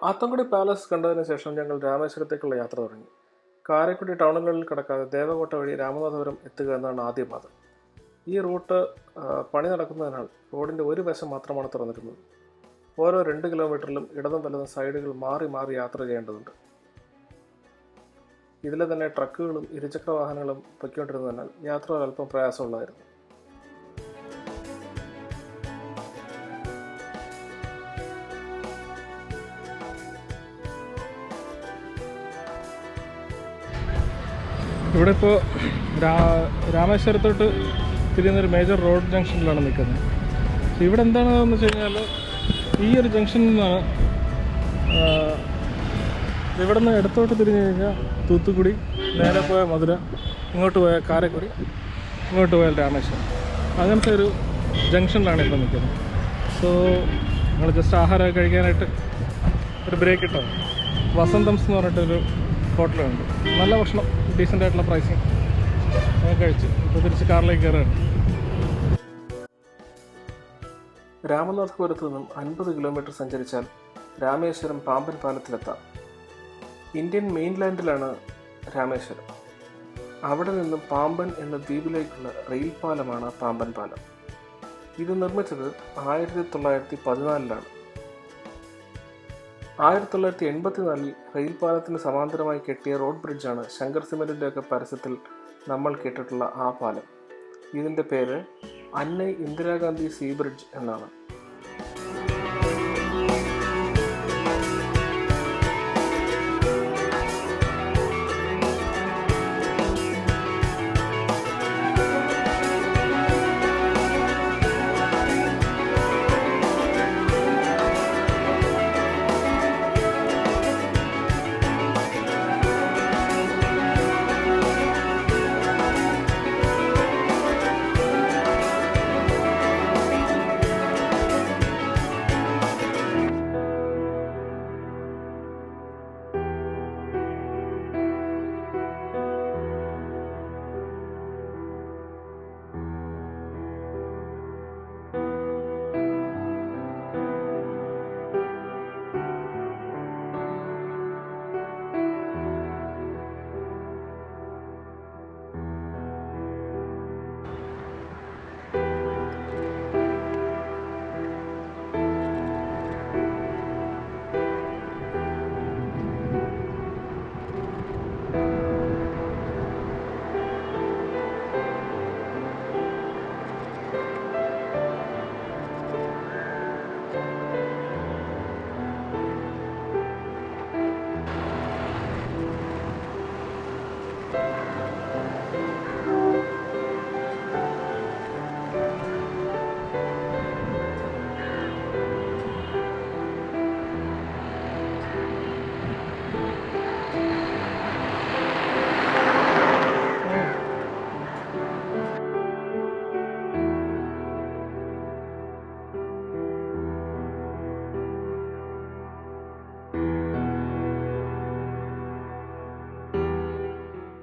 Athangudi palace കണ്ടതിന് ശേഷം ഞങ്ങൾ രാമേശ്വരത്തേക്കുള്ള യാത്ര തുടങ്ങി. കാരക്കുടി ടൗണുകളിൽ കടക്കാതെ ദേവകോട്ട വഴി രാമനാഥപുരം എത്തുക എന്നാണ് ആദ്യ പാത. ഈ റൂട്ട് പണി നടക്കുന്നതിനാൽ റോഡിൻ്റെ ഒരു വശം മാത്രമാണ് തുറന്നിരുന്നത്. ഓരോ 2 കിലോമീറ്ററിലും ഇടതും വലതും സൈഡുകൾ മാറി മാറി യാത്ര ചെയ്യേണ്ടതുണ്ട്. ഇതിലെ തന്നെ ട്രക്കുകളും ഇരുചക്ര വാഹനങ്ങളും പൊയ്ക്കൊണ്ടിരുന്നതിനാൽ യാത്ര അല്പം പ്രയാസമുള്ളതായിരുന്നു. ഇവിടെ ഇപ്പോൾ രാമേശ്വരത്തോട്ട് തിരിയുന്നൊരു മേജർ റോഡ് ജംഗ്ഷനിലാണ് നിൽക്കുന്നത്. ഇവിടെ എന്താണെന്ന് വെച്ച് കഴിഞ്ഞാൽ ഈ ഒരു ജംഗ്ഷനിൽ നിന്നാണ് ഇവിടെ നിന്ന് ഇടത്തോട്ട് തിരിഞ്ഞു കഴിഞ്ഞാൽ തൂത്തുക്കുടി, നേരെ പോയ മധുര, ഇങ്ങോട്ട് പോയ കാരക്കുടി, ഇങ്ങോട്ട് പോയാൽ രാമേശ്വരം. അങ്ങനത്തെ ഒരു ജംഗ്ഷനിലാണ് ഇപ്പോൾ നിൽക്കുന്നത്. സോ ഞങ്ങൾ ജസ്റ്റ് ആഹാരമൊക്കെ കഴിക്കാനായിട്ട് ഒരു ബ്രേക്ക് ഇട്ടത് വസന്തംസ് എന്ന് പറഞ്ഞിട്ടൊരു ഹോട്ടലുണ്ട്. നല്ല ഭക്ഷണം, ഡീസൻ്റ് ആയിട്ടുള്ള പ്രൈസിങ് കഴിച്ചു. ഇപ്പോൾ തിരിച്ച് കാറിലേക്ക് കയറുകയാണ്. രാമനാഥപുരത്ത് നിന്നും 50 കിലോമീറ്റർ സഞ്ചരിച്ചാൽ രാമേശ്വരം പാമ്പൻ പാലത്തിലെത്താം. ഇന്ത്യൻ മെയിൻലാൻഡിലാണ് രാമേശ്വരം. അവിടെ നിന്നും പാമ്പൻ എന്ന ദ്വീപിലേക്കുള്ള റെയിൽ പാലമാണ് പാമ്പൻ പാലം. ഇത് നിർമ്മിച്ചത് 1914 1984 റെയിൽ പാലത്തിന് സമാന്തരമായി കെട്ടിയ റോഡ് ബ്രിഡ്ജാണ് ശങ്കർ സിമൻറ്റിൻ്റെയൊക്കെ പരസ്യത്തിൽ നമ്മൾ കേട്ടിട്ടുള്ള ആ പാലം. ഇതിൻ്റെ പേര് അന്നൈ ഇന്ദിരാഗാന്ധി സീ ബ്രിഡ്ജ് എന്നാണ്.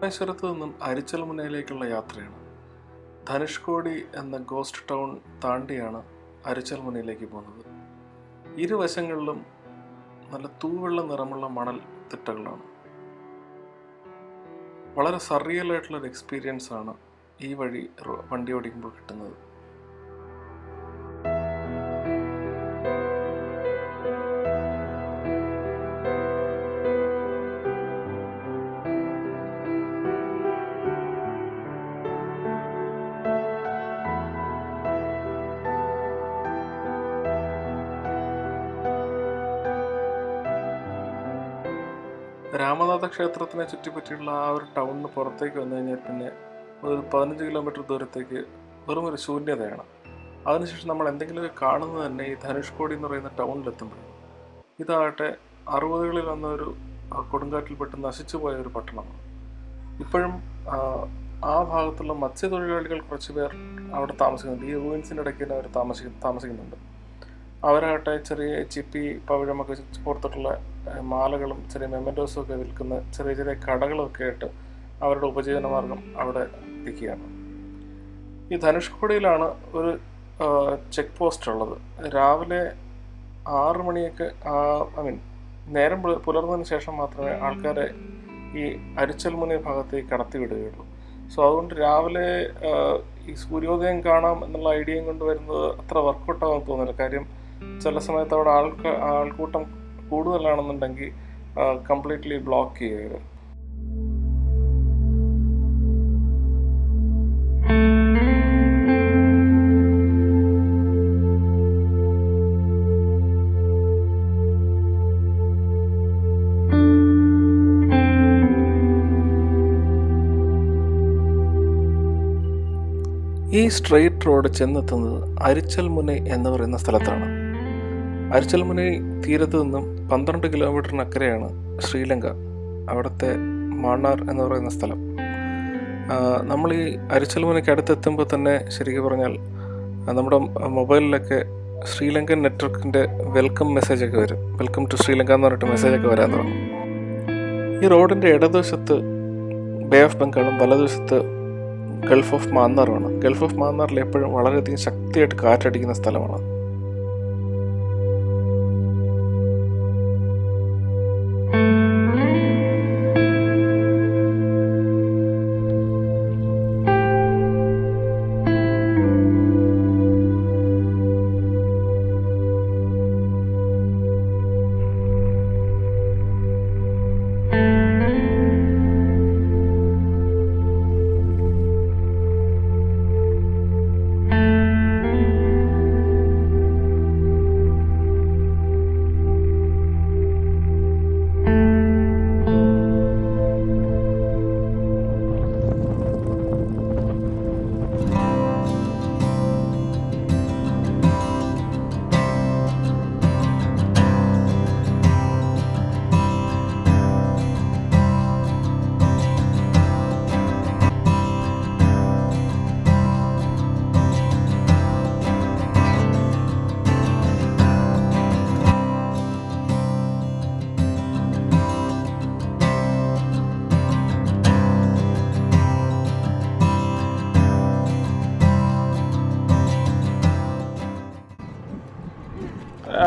രാമേശ്വരത്ത് നിന്നും അരിച്ചൽമുനയിലേക്കുള്ള യാത്രയാണ്. ധനുഷ്കോടി എന്ന ഗോസ്റ്റ് ടൗൺ താണ്ടിയാണ് അരിച്ചൽമുനയിലേക്ക് പോകുന്നത്. ഇരുവശങ്ങളിലും നല്ല തൂവെള്ള നിറമുള്ള മണൽ തിട്ടകളാണ്. വളരെ സർറിയലായിട്ടുള്ളൊരു എക്സ്പീരിയൻസ് ആണ് ഈ വഴി വണ്ടി ഓടിക്കുമ്പോൾ കിട്ടുന്നത്. രാമനാഥ ക്ഷേത്രത്തിനെ ചുറ്റിപ്പറ്റിയുള്ള ആ ഒരു ടൗണിന് പുറത്തേക്ക് വന്നു കഴിഞ്ഞാൽ പിന്നെ ഒരു 15 കിലോമീറ്റർ ദൂരത്തേക്ക് വെറും ഒരു ശൂന്യതയാണ്. അതിനുശേഷം നമ്മൾ എന്തെങ്കിലുമൊക്കെ കാണുന്നത് തന്നെ ഈ ധനുഷ്കോടി എന്ന് പറയുന്ന ടൗണിലെത്തുമ്പോഴാണ്. ഇതാകട്ടെ 60കളിൽ വന്ന ഒരു കൊടുങ്കാറ്റിൽപ്പെട്ട് നശിച്ചു പോയ ഒരു പട്ടണമാണ്. ഇപ്പോഴും ആ ഭാഗത്തുള്ള മത്സ്യത്തൊഴിലാളികൾ കുറച്ച് പേർ അവിടെ താമസിക്കുന്നുണ്ട്. ഈ റൂയിൻസിൻ്റെ ഇടയ്ക്ക് തന്നെ അവർ താമസിക്കുന്നുണ്ട്. അവരാകട്ടെ ചെറിയ ചിപ്പി പവിഴമൊക്കെ കോർത്തിട്ടുള്ള മാലകളും ചെറിയ മെമൻറ്റോസും ഒക്കെ വിൽക്കുന്ന ചെറിയ ചെറിയ കടകളൊക്കെ ആയിട്ട് അവരുടെ ഉപജീവനമാർഗം അവിടെ ഇരിക്കുകയാണ്. ഈ ധനുഷ്കോടിയിലാണ് ഒരു ചെക്ക് പോസ്റ്റ് ഉള്ളത്. രാവിലെ 6 മണിയൊക്കെ നേരം പുലർന്നതിന് ശേഷം മാത്രമേ ആൾക്കാരെ ഈ അരിച്ചൽമുന ഭാഗത്തേക്ക് കടത്തിവിടുകയുള്ളൂ. സോ അതുകൊണ്ട് രാവിലെ ഈ സൂര്യോദയം കാണാം എന്നുള്ള ഐഡിയയും കൊണ്ട് വരുന്നത് അത്ര വർക്കൗട്ടാകാൻ തോന്നില്ല. കാര്യം ചില സമയത്ത് അവിടെ ആൾക്കൂട്ടം കൂടുതലാണെന്നുണ്ടെങ്കിൽ കംപ്ലീറ്റ്ലി ബ്ലോക്ക് ചെയ്യുക. ഈ സ്ട്രെയിറ്റ് റോഡ് ചെന്നെത്തുന്നത് അരിച്ചൽമുന എന്ന് പറയുന്ന സ്ഥലത്താണ്. അരിച്ചൽമുന തീരത്ത് നിന്നും 12 കിലോമീറ്ററിനക്കരെയാണ് ശ്രീലങ്ക, അവിടുത്തെ മാന്നാർ എന്ന് പറയുന്ന സ്ഥലം. നമ്മൾ ഈ അരിച്ചൽമുനയ്ക്ക് അടുത്തെത്തുമ്പോൾ തന്നെ ശരിക്കും പറഞ്ഞാൽ നമ്മുടെ മൊബൈലിലൊക്കെ ശ്രീലങ്കൻ നെറ്റ്വർക്കിൻ്റെ വെൽക്കം മെസ്സേജൊക്കെ വരും. വെൽക്കം ടു ശ്രീലങ്ക എന്ന് പറഞ്ഞിട്ട് മെസ്സേജൊക്കെ വരാൻ തുടങ്ങും. ഈ റോഡിൻ്റെ ഇടതുവശത്ത് ബേ ഓഫ് ബംഗാളും വലതുവശത്ത് ഗൾഫ് ഓഫ് മാന്നാറുമാണ്. ഗൾഫ് ഓഫ് മാന്നാറിൽ എപ്പോഴും വളരെയധികം ശക്തിയായിട്ട് കാറ്റടിക്കുന്ന സ്ഥലമാണ്.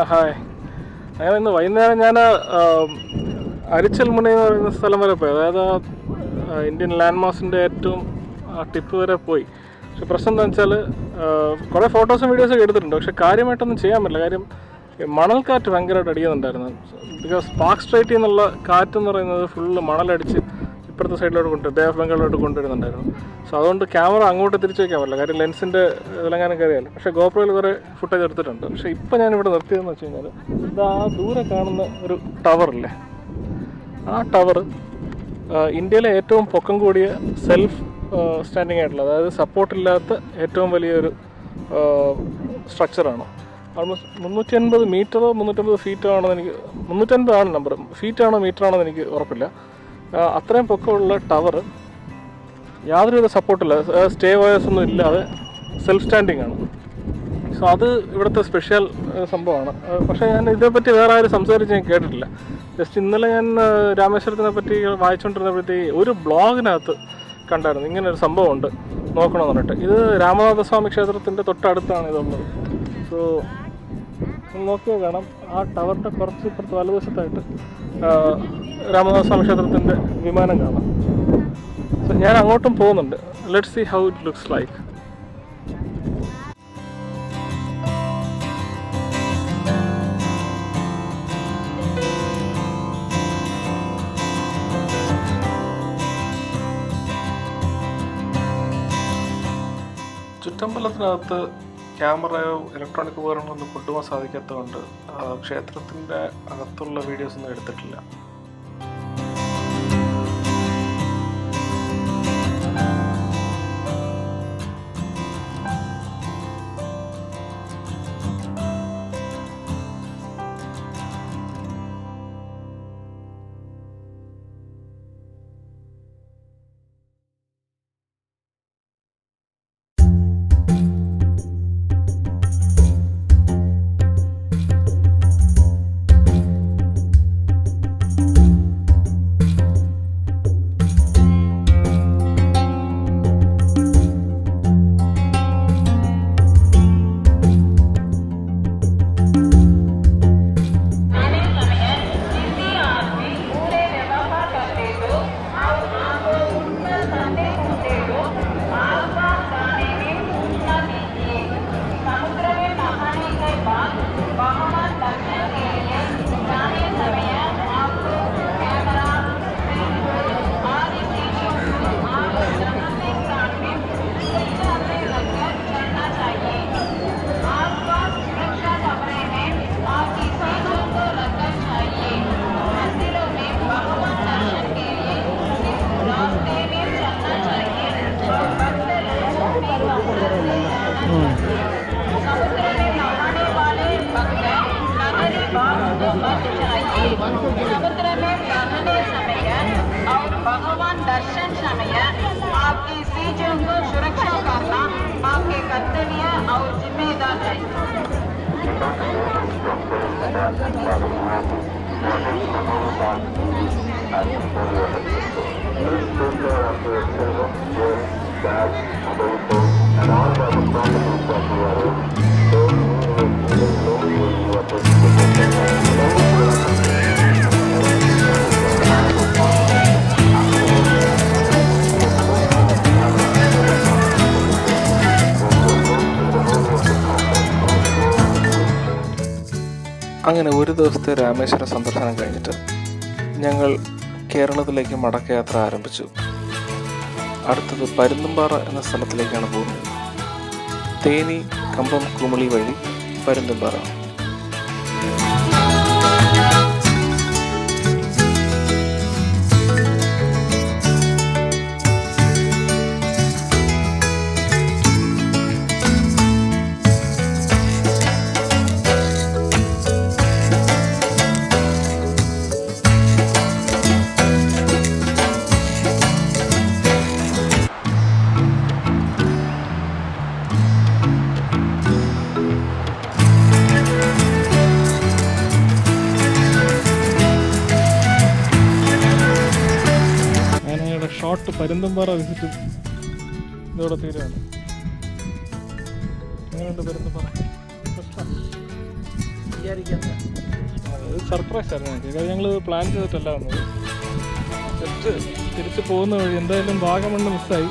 ഹായ്, അങ്ങനെ ഇന്ന് വൈകുന്നേരം ഞാൻ അരിച്ചൽമുന എന്ന് പറയുന്ന സ്ഥലം വരെ പോയി. അതായത് ഇന്ത്യൻ ലാൻഡ് മാസിൻ്റെ ഏറ്റവും ടിപ്പ് വരെ പോയി. പക്ഷെ പ്രശ്നം എന്താണെന്ന് വെച്ചാൽ കുറേ ഫോട്ടോസും വീഡിയോസൊക്കെ എടുത്തിട്ടുണ്ട്. പക്ഷെ കാര്യമായിട്ടൊന്നും ചെയ്യാൻ പറ്റില്ല. കാര്യം മണൽക്കാറ്റ് ഭയങ്കരമായിട്ട് അടിക്കുന്നുണ്ടായിരുന്നു. ബിക്കോസ് പാർക്ക് സ്ട്രൈറ്റിൽ നിന്നുള്ള കാറ്റെന്ന് പറയുന്നത് ഫുള്ള് മണലടിച്ച് ഇപ്പുറത്തെ സൈഡിലോട്ട് ബേ ഓഫ് ബംഗാളിലോട്ട് കൊണ്ടുവരുന്നുണ്ടായിരുന്നു. സോ അതുകൊണ്ട് ക്യാമറ അങ്ങോട്ട് തിരിച്ചു വയ്ക്കാൻ പറ്റില്ല. കാര്യം ലെൻസിൻ്റെ വിലങ്ങാനും കയറിയാൽ. പക്ഷേ ഗോപ്രോയിൽ കുറേ ഫുട്ടേജ് എടുത്തിട്ടുണ്ട്. പക്ഷേ ഇപ്പോൾ ഞാനിവിടെ നിർത്തിയതെന്ന് വെച്ച് കഴിഞ്ഞാൽ ഇതാ ദൂരെ കാണുന്ന ഒരു ടവറില്ലേ, ആ ടവർ ഇന്ത്യയിലെ ഏറ്റവും പൊക്കം കൂടിയ സെൽഫ് സ്റ്റാൻഡിങ് ആയിട്ടുള്ള, അതായത് സപ്പോർട്ടില്ലാത്ത ഏറ്റവും വലിയൊരു സ്ട്രക്ചറാണ്. ഓൾമോസ്റ്റ് 350 മീറ്ററോ 350 ഫീറ്റോ ആണെന്ന് എനിക്ക് 350 ആണ് നമ്പർ, ഫീറ്റാണോ മീറ്ററാണോ എന്ന് എനിക്ക് ഉറപ്പില്ല. അത്രയും പൊക്കമുള്ള ടവർ യാതൊരുവിധ സപ്പോർട്ടില്ല, സ്റ്റേ വയേഴ്സ് ഒന്നും ഇല്ലാതെ സെൽഫ് സ്റ്റാൻഡിങ് ആണ്. സോ അത് ഇവിടുത്തെ സ്പെഷ്യൽ സംഭവമാണ്. പക്ഷേ ഞാൻ ഇതേപ്പറ്റി വേറെ ആരും സംസാരിച്ച് ഞാൻ കേട്ടിട്ടില്ല. ജസ്റ്റ് ഇന്നലെ ഞാൻ രാമേശ്വരത്തിനെ പറ്റി വായിച്ചുകൊണ്ടിരുന്നപ്പോഴത്തേക്ക് ഒരു ബ്ലോഗിനകത്ത് കണ്ടായിരുന്നു ഇങ്ങനൊരു സംഭവമുണ്ട്, നോക്കണമെന്ന് പറഞ്ഞിട്ട്. ഇത് രാമനാഥസ്വാമി ക്ഷേത്രത്തിൻ്റെ തൊട്ടടുത്താണ് ഇതുള്ളത്. സോ നോക്കിയാൽ കാണാം, ആ ടവറിൻ്റെ കുറച്ച് ഇപ്പുറത്ത് വലതുവശത്തായിട്ട് രാമനാഥസ്വാമി ക്ഷേത്രത്തിൻ്റെ വിമാനം കാണാം. സോ ഞാൻ അങ്ങോട്ടും പോകുന്നുണ്ട്. Let's see how it looks like. ചുറ്റമ്പലത്തിനകത്ത് ക്യാമറയോ ഇലക്ട്രോണിക് ഉപകരണങ്ങളൊന്നും കൊണ്ടുപോകാൻ സാധിക്കാത്തതുകൊണ്ട് ക്ഷേത്രത്തിൻ്റെ അകത്തുള്ള വീഡിയോസൊന്നും എടുത്തിട്ടില്ല. समुद्र में बहने समय और भगवान दर्शन समय आपकी चीजों को सुरक्षा करना आपके कर्तव्य और जिम्मेदार है। അങ്ങനെ ഒരു ദിവസത്തെ രാമേശ്വരം സന്ദർശനം കഴിഞ്ഞിട്ട് ഞങ്ങൾ കേരളത്തിലേക്ക് മടക്കയാത്ര ആരംഭിച്ചു. അടുത്തത് പരുന്തുംപാറ എന്ന സ്ഥലത്തിലേക്കാണ് പോകുന്നത്. തേനി കമ്പം കുമളി വഴി പരുന്തുംപാറ. ഷോർട്ട് പരുന്തുംപാറ വിസിറ്റ് ഇതോടെ തീരുകയാണ്. എങ്ങനെയുണ്ട് പരുന്തുംപാറ? സർപ്രൈസ് ആയിരുന്നു ഞങ്ങൾക്ക്. കാര്യം ഞങ്ങൾ പ്ലാൻ ചെയ്തിട്ടല്ല വന്നത്. ജസ്റ്റ് തിരിച്ച് പോകുന്ന വഴി എന്തായാലും വാഗമണ്ണ് മിസ്സായി.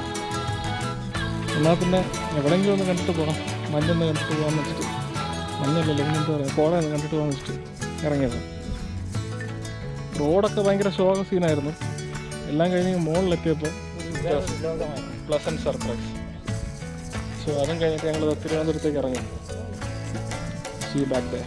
എന്നാൽ പിന്നെ എവിടെയെങ്കിലും ഒന്ന് കണ്ടിട്ട് പോകാം, മഞ്ഞൊന്ന് കണ്ടിട്ട് പോകാൻ വെച്ചിട്ട്, മഞ്ഞല്ലല്ലോ എന്താ പറയുക, കോട ഒന്ന് കണ്ടിട്ട് പോകാൻ വെച്ചിട്ട് ഇറങ്ങിയതാണ്. റോഡൊക്കെ ഭയങ്കര ശോക സീനായിരുന്നു. എല്ലാം കഴിഞ്ഞ് മുകളിലെത്തിയപ്പോൾ പ്ലസൻറ്റ് സർപ്രൈസ്. സോ അതും കഴിഞ്ഞിട്ട് ഞങ്ങൾ തിരുവനന്തപുരത്തേക്ക് ഇറങ്ങി. സീ ബാക്ക് ദേ.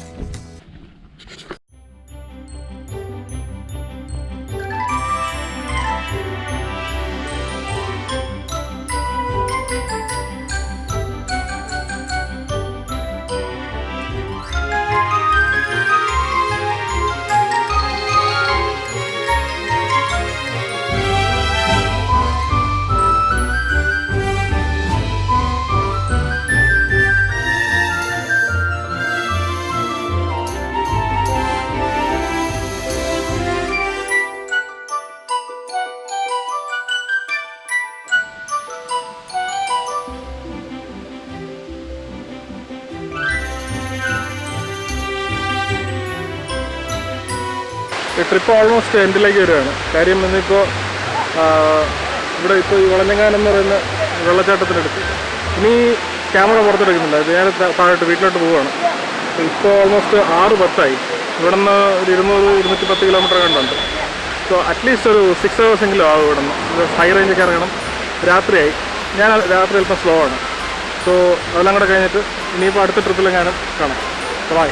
ഈ ട്രിപ്പ് ഓൾമോസ്റ്റ് എൻഡിലേക്ക് വരികയാണ്. കാര്യം ഇന്നിപ്പോൾ ഇവിടെ ഇപ്പോൾ ഈ വളഞ്ഞങ്ങാനം എന്ന് പറയുന്ന വെള്ളച്ചാട്ടത്തിനടുത്ത് ഇനി ക്യാമറ പുറത്തെടുക്കുന്നില്ല. ഇത് ഞാൻ താഴോട്ട് വീട്ടിലോട്ട് പോവുകയാണ്. ഇപ്പോൾ ഓൾമോസ്റ്റ് 6:10 ഇവിടെ നിന്ന് ഒരു 200-210 കിലോമീറ്റർ കണ്ടുണ്ട്. സോ അറ്റ്ലീസ്റ്റ് ഒരു 6 hours എങ്കിലും ആവും ഇവിടെ നിന്ന്. ഹൈ റേഞ്ചൊക്കെ ഇറങ്ങണം. രാത്രിയായി. ഞാൻ രാത്രി അല്പം സ്ലോ ആണ്. സോ അതെല്ലാം കൂടെ കഴിഞ്ഞിട്ട് ഇനിയിപ്പോൾ അടുത്ത ട്രിപ്പിലെങ്ങാനും കാണാം. ബൈ.